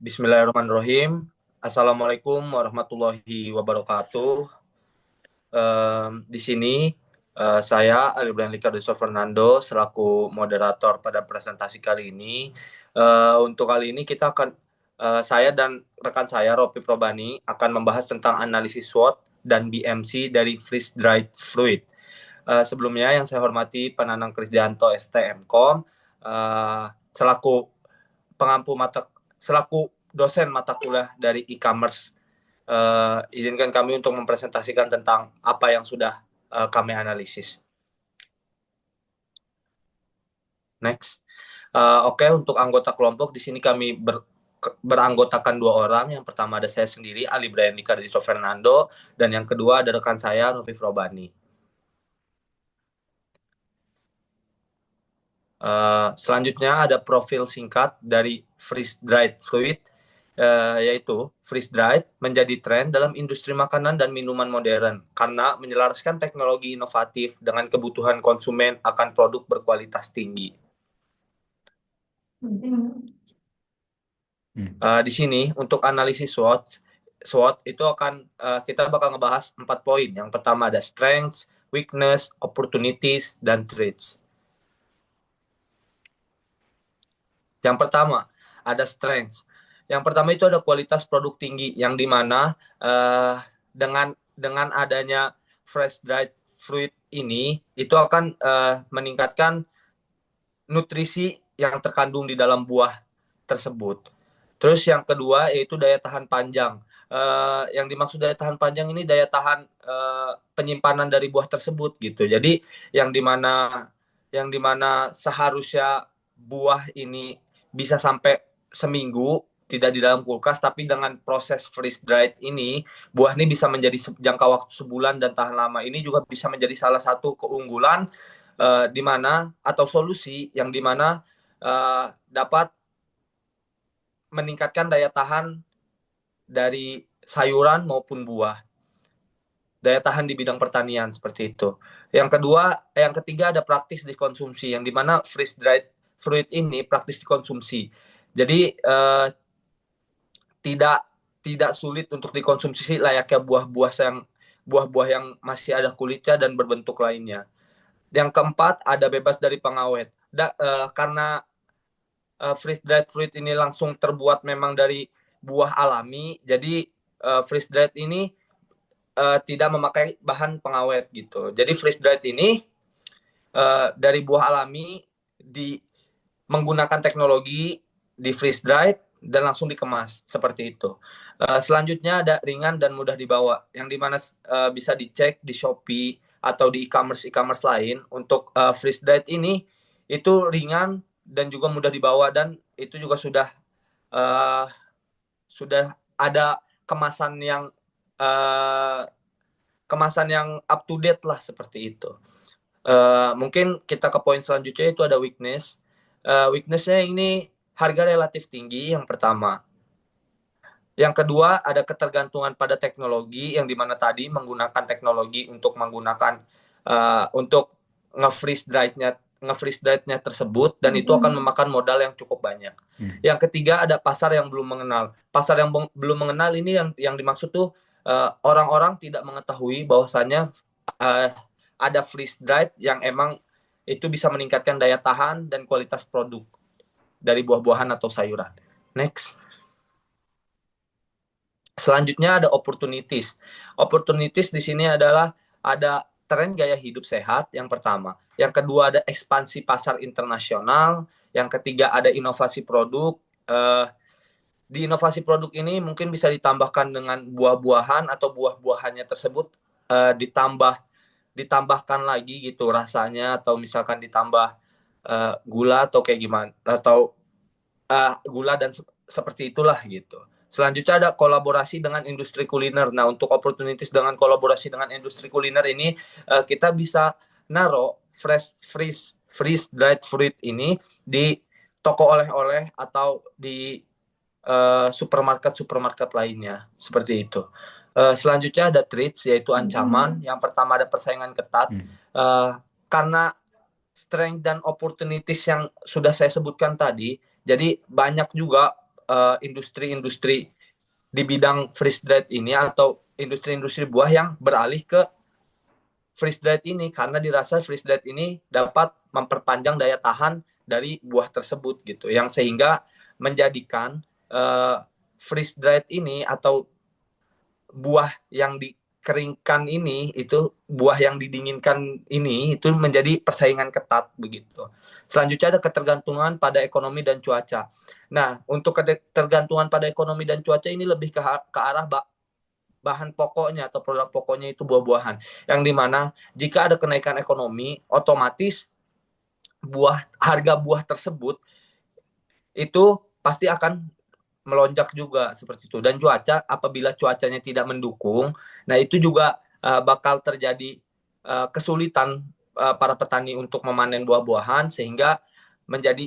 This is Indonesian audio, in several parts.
Bismillahirrahmanirrahim. Assalamualaikum warahmatullahi wabarakatuh. Di sini saya Ali Brian Ricardo Fernando selaku moderator pada presentasi kali ini. Untuk kali ini kita akan saya dan rekan saya Ropi Probani akan membahas tentang analisis SWOT dan BMC dari freeze dried fluid. Sebelumnya yang saya hormati Pananang Krisdianto STMkom selaku dosen mata kuliah dari e-commerce. Izinkan kami untuk mempresentasikan tentang apa yang sudah kami analisis. Next. Oke, untuk anggota kelompok di sini kami beranggotakan 2 orang. Yang pertama ada saya sendiri, Ali Brian Ricardo Fernando, dan yang kedua ada rekan saya, Rofi Frobani. Selanjutnya ada profil singkat dari freeze dried fluid, yaitu freeze dried menjadi tren dalam industri makanan dan minuman modern karena menyelaraskan teknologi inovatif dengan kebutuhan konsumen akan produk berkualitas tinggi. Di sini untuk analisis SWOT itu akan kita bakal ngebahas 4 poin. Yang pertama ada strengths, weakness, opportunities, dan threats. Yang pertama ada strengths. Yang pertama itu ada kualitas produk tinggi, yang dimana dengan adanya fresh dried fruit ini itu akan meningkatkan nutrisi yang terkandung di dalam buah tersebut. Terus yang kedua yaitu daya tahan panjang. Yang dimaksud daya tahan panjang ini daya tahan penyimpanan dari buah tersebut gitu. Jadi yang dimana seharusnya buah ini bisa sampai seminggu tidak di dalam kulkas, tapi dengan proses freeze dried ini buah ini bisa menjadi jangka waktu sebulan dan tahan lama. Ini juga bisa menjadi salah satu keunggulan di mana atau solusi yang dimana dapat meningkatkan daya tahan dari sayuran maupun buah, daya tahan di bidang pertanian seperti itu. Yang ketiga ada praktis dikonsumsi, yang dimana freeze dried fruit ini praktis dikonsumsi. Jadi tidak sulit untuk dikonsumsi layaknya buah-buah yang masih ada kulitnya dan berbentuk lainnya. Yang keempat ada bebas dari pengawet. Karena freeze dried fruit ini langsung terbuat memang dari buah alami, jadi freeze dried ini tidak memakai bahan pengawet gitu. Jadi freeze dried ini dari buah alami menggunakan teknologi di freeze dried dan langsung dikemas seperti itu. Selanjutnya ada ringan dan mudah dibawa, yang dimana bisa dicek di Shopee atau di e-commerce lain. Untuk freeze dried ini itu ringan dan juga mudah dibawa, dan itu juga sudah ada kemasan yang up to date lah seperti itu. Mungkin kita ke poin selanjutnya, itu ada weakness. Weaknessnya ini harga relatif tinggi yang pertama. Yang kedua ada ketergantungan pada teknologi, yang dimana tadi menggunakan teknologi untuk nge-freeze dried-nya tersebut, dan itu akan memakan modal yang cukup banyak. Yang ketiga ada pasar yang belum mengenal. Pasar yang belum mengenal ini yang dimaksud tuh orang-orang tidak mengetahui bahwasannya ada freeze dried yang emang itu bisa meningkatkan daya tahan dan kualitas produk dari buah-buahan atau sayuran. Next. Selanjutnya ada opportunities. Opportunities di sini adalah ada tren gaya hidup sehat yang pertama. Yang kedua ada ekspansi pasar internasional. Yang ketiga ada inovasi produk. Di inovasi produk ini mungkin bisa ditambahkan dengan buah-buahan atau buah-buahannya tersebut ditambahkan lagi gitu rasanya, atau misalkan ditambah gula atau kayak gimana, atau gula dan seperti itulah gitu. Selanjutnya ada kolaborasi dengan industri kuliner. Nah, untuk opportunities dengan kolaborasi dengan industri kuliner ini kita bisa naruh freeze dried fruit ini di toko oleh-oleh atau di supermarket lainnya seperti itu. Selanjutnya ada threats, yaitu ancaman. Yang pertama ada persaingan ketat karena strength dan opportunities yang sudah saya sebutkan tadi. Jadi banyak juga industri-industri di bidang freeze dried ini atau industri-industri buah yang beralih ke freeze dried ini karena dirasa freeze dried ini dapat memperpanjang daya tahan dari buah tersebut gitu, yang sehingga menjadikan freeze dried ini atau buah yang dikeringkan ini, itu buah yang didinginkan ini itu menjadi persaingan ketat begitu. Selanjutnya ada ketergantungan pada ekonomi dan cuaca. Nah, untuk ketergantungan pada ekonomi dan cuaca ini lebih ke arah bahan pokoknya atau produk pokoknya itu buah-buahan. Yang dimana jika ada kenaikan ekonomi, otomatis harga buah tersebut itu pasti akan melonjak juga seperti itu. Dan cuaca, apabila cuacanya tidak mendukung, nah itu juga bakal terjadi kesulitan para petani untuk memanen buah-buahan, sehingga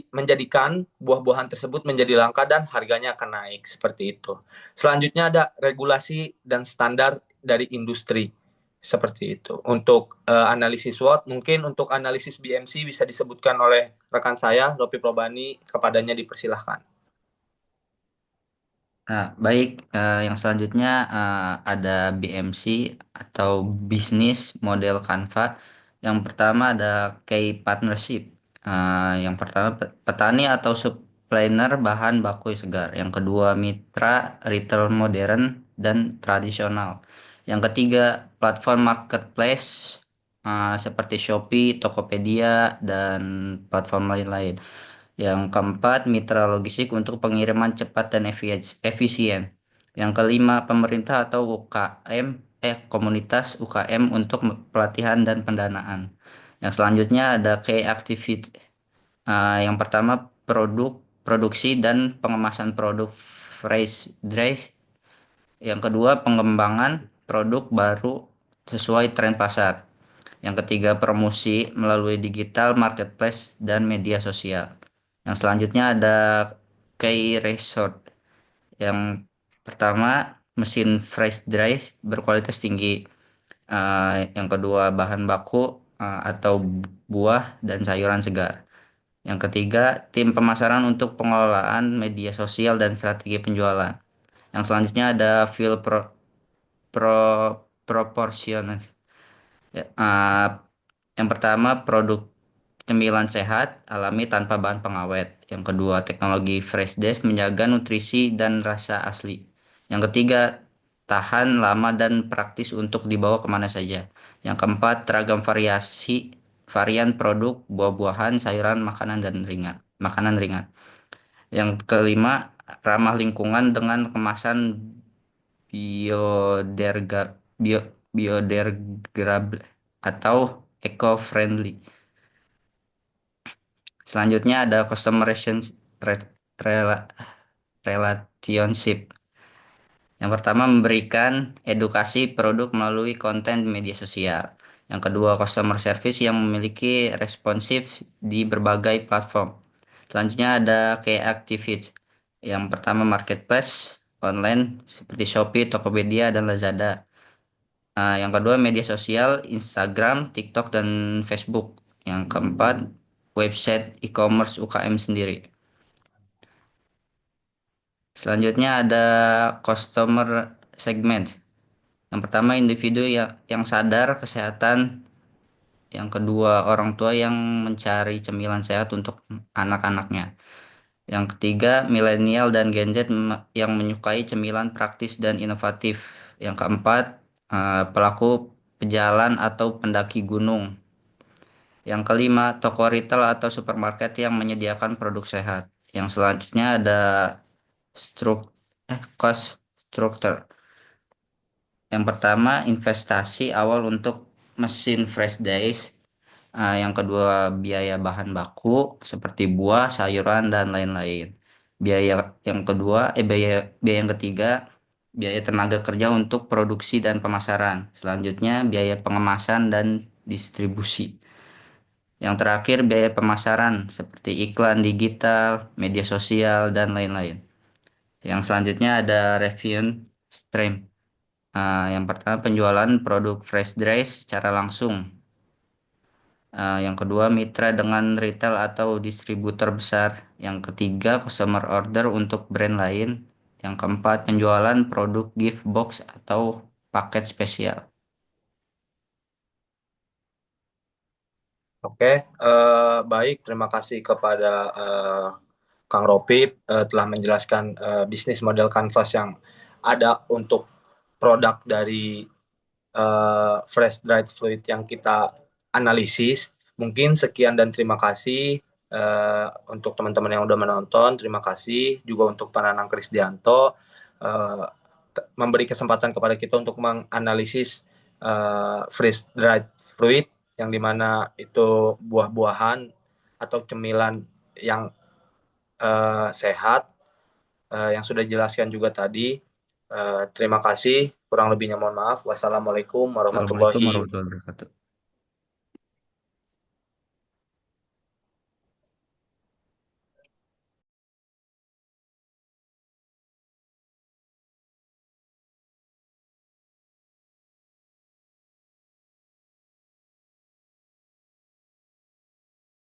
menjadikan buah-buahan tersebut menjadi langka dan harganya akan naik seperti itu. Selanjutnya ada regulasi dan standar dari industri seperti itu. Untuk analisis SWOT, mungkin untuk analisis BMC bisa disebutkan oleh rekan saya, Ropi Probani, kepadanya dipersilahkan. Nah, baik, yang selanjutnya ada BMC atau Business Model Canva. Yang pertama ada Key Partnership. Yang pertama petani atau supplier bahan baku segar. Yang kedua mitra retail modern dan tradisional. Yang ketiga platform marketplace seperti Shopee, Tokopedia, dan platform lain-lain. Yang keempat, mitra logistik untuk pengiriman cepat dan efisien. Yang kelima, pemerintah atau komunitas UKM untuk pelatihan dan pendanaan. Yang selanjutnya ada key activity. Yang pertama, produksi dan pengemasan produk fresh dry. Yang kedua, pengembangan produk baru sesuai tren pasar. Yang ketiga, promosi melalui digital, marketplace, dan media sosial. Yang selanjutnya ada key resort. Yang pertama, mesin fresh dry berkualitas tinggi. Yang kedua, bahan baku atau buah dan sayuran segar. Yang ketiga, tim pemasaran untuk pengelolaan media sosial dan strategi penjualan. Yang selanjutnya ada field proportion. Ya, yang pertama, produk cemilan sehat, alami tanpa bahan pengawet. Yang kedua, teknologi Fresh Dash menjaga nutrisi dan rasa asli. Yang ketiga, tahan lama dan praktis untuk dibawa kemana saja. Yang keempat, teragam varian produk, buah-buahan, sayuran, makanan ringan. Yang kelima, ramah lingkungan dengan kemasan biodegrad, biodegradable atau eco-friendly. Selanjutnya ada customer rela- relationship. Yang pertama memberikan edukasi produk melalui konten di media sosial. Yang kedua customer service yang memiliki responsif di berbagai platform. Selanjutnya ada key activity. Yang pertama marketplace online seperti Shopee, Tokopedia, dan Lazada. Yang kedua media sosial Instagram, TikTok, dan Facebook. Yang keempat website e-commerce UKM sendiri. Selanjutnya ada customer segment. Yang pertama individu yang sadar kesehatan. Yang kedua orang tua yang mencari cemilan sehat untuk anak-anaknya. Yang ketiga milenial dan Gen Z yang menyukai cemilan praktis dan inovatif. Yang keempat pelaku pejalan atau pendaki gunung. Yang kelima, toko retail atau supermarket yang menyediakan produk sehat. Yang selanjutnya ada struk cost structure. Yang pertama, investasi awal untuk mesin fresh days. Yang kedua, biaya bahan baku seperti buah, sayuran, dan lain-lain. Biaya yang kedua, biaya yang ketiga, biaya tenaga kerja untuk produksi dan pemasaran. Selanjutnya, biaya pengemasan dan distribusi. Yang terakhir, biaya pemasaran seperti iklan digital, media sosial, dan lain-lain. Yang selanjutnya ada revenue stream. Yang pertama, penjualan produk fresh dry secara langsung. Yang kedua, mitra dengan retail atau distributor besar. Yang ketiga, customer order untuk brand lain. Yang keempat, penjualan produk gift box atau paket spesial. Oke, baik. Terima kasih kepada Kang Ropi telah menjelaskan bisnis model Canvas yang ada untuk produk dari fresh dried fluid yang kita analisis. Mungkin sekian dan terima kasih untuk teman-teman yang udah menonton. Terima kasih juga untuk Pak Nanang Krisdianto uh, memberi kesempatan kepada kita untuk menganalisis fresh dried fluid yang dimana itu buah-buahan atau cemilan yang sehat yang sudah dijelaskan juga tadi. Terima kasih. Kurang lebihnya mohon maaf. Wassalamualaikum Assalamualaikum warahmatullahi warahmatullahi wabarakatuh.